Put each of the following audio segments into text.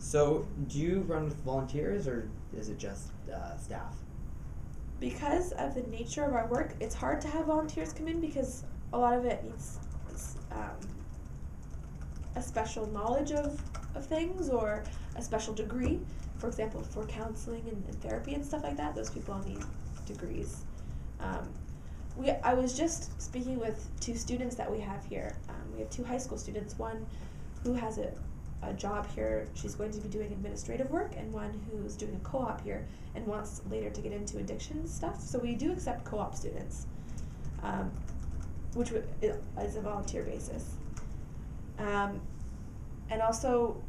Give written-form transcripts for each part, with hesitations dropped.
So, do you run with volunteers, or is it just staff? Because of the nature of our work, it's hard to have volunteers come in because a lot of it needs a special knowledge of things or a special degree. For example, for counseling and therapy and stuff like that, those people all need degrees. I was just speaking with 2 students that we have here. We have 2 high school students, one who has a job here, she's going to be doing administrative work, and one who's doing a co-op here and wants later to get into addiction stuff. So we do accept co-op students, which is a volunteer basis. And also,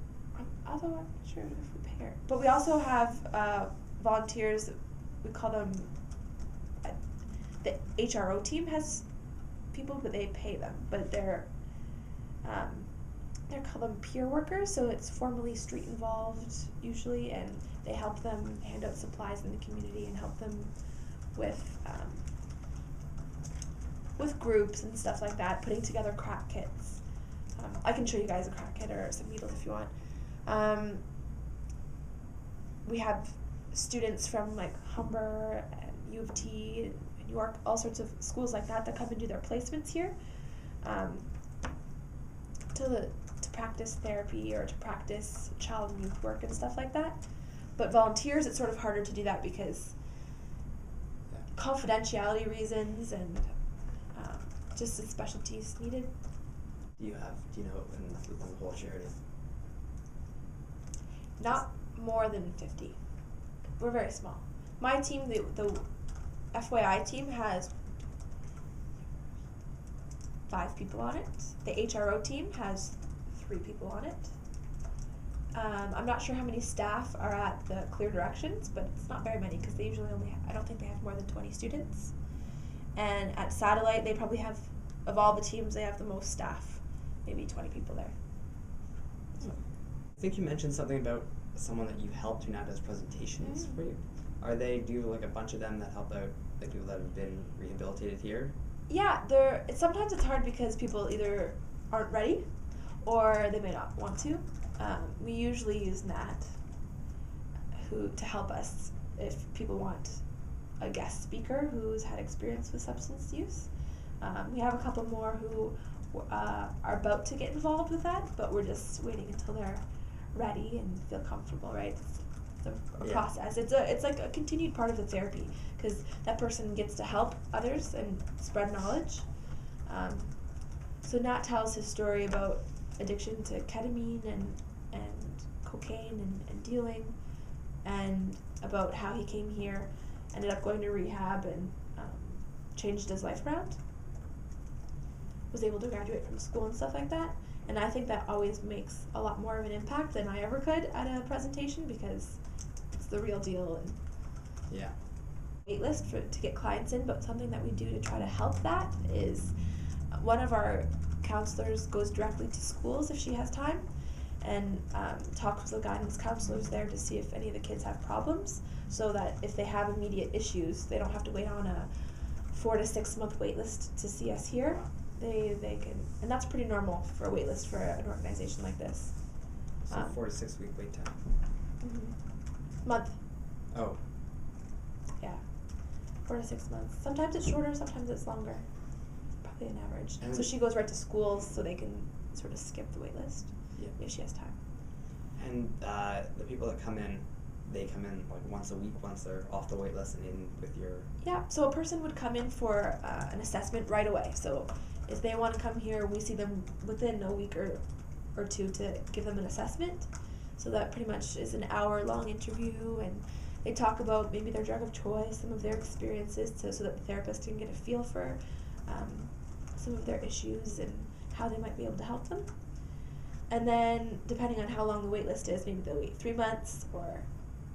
although I'm not sure if we pay her, but we also have volunteers, we call them, the HRO team has people, but they pay them, but they're called them peer workers, so it's formally street involved usually, and they help them hand out supplies in the community and help them with groups and stuff like that, putting together crack kits. I can show you guys a crack kit or some needles if you want. We have students from like Humber and U of T, New York, all sorts of schools like that come and do their placements here to practice therapy or to practice child and youth work and stuff like that. But volunteers, it's sort of harder to do that because confidentiality reasons and just the specialties needed. Do you know, within the whole charity? Not more than 50. We're very small. My team, the FYI team, has 5 people on it. The HRO team has 3 people on it. I'm not sure how many staff are at the Clear Directions, but it's not very many because they usually I don't think they have more than 20 students. And at Satellite, they probably have, of all the teams, they have the most staff, maybe 20 people there. So. I think you mentioned something about someone that you helped who now does presentations for you. Do you like a bunch of them that help out, like people that have been rehabilitated here? Yeah, sometimes it's hard because people either aren't ready or they may not want to. We usually use Nat to help us if people want a guest speaker who's had experience with substance use. We have a couple more who are about to get involved with that, but we're just waiting until they're ready and feel comfortable, right? It's a process. It's like a continued part of the therapy because that person gets to help others and spread knowledge. So Nat tells his story about addiction to ketamine and cocaine and dealing, and about how he came here, ended up going to rehab and changed his life around. Was able to graduate from school and stuff like that. And I think that always makes a lot more of an impact than I ever could at a presentation because it's the real deal. And waitlist to get clients in, but something that we do to try to help that is one of our counselors goes directly to schools if she has time and talks with the guidance counselors there to see if any of the kids have problems, so that if they have immediate issues, they don't have to wait on a 4 to 6 month wait list to see us here. They can, and that's pretty normal for a wait list for an organization like this. So 4 to 6 week wait time. Month. Oh. Yeah. 4 to 6 months. Sometimes it's shorter, sometimes it's longer. Probably an average. And so she goes right to schools so they can sort of skip the wait list if she has time. And the people that come in, they come in like once a week once they're off the wait list and in with your... Yeah, so a person would come in for an assessment right away. So if they want to come here, we see them within a week or 2 to give them an assessment. So that pretty much is an hour-long interview, and they talk about maybe their drug of choice, some of their experiences, so that the therapist can get a feel for some of their issues and how they might be able to help them. And then, depending on how long the wait list is, maybe they'll wait 3 months or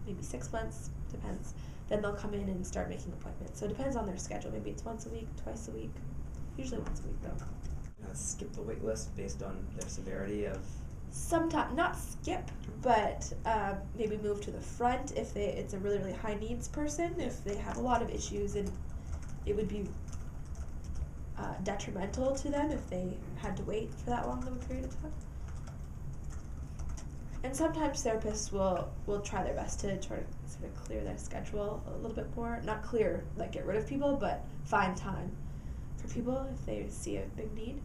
maybe 6 months, depends. Then they'll come in and start making appointments. So it depends on their schedule. Maybe it's once a week, twice a week, usually once a week though. Skip the wait list based on their severity of... Sometimes, not skip, but maybe move to the front if it's a really, really high needs person, if they have a lot of issues and it would be detrimental to them if they had to wait for that long of a period of time. And sometimes therapists will try their best to try to sort of clear their schedule a little bit more. Not clear, like get rid of people, but find time for people if they see a big need.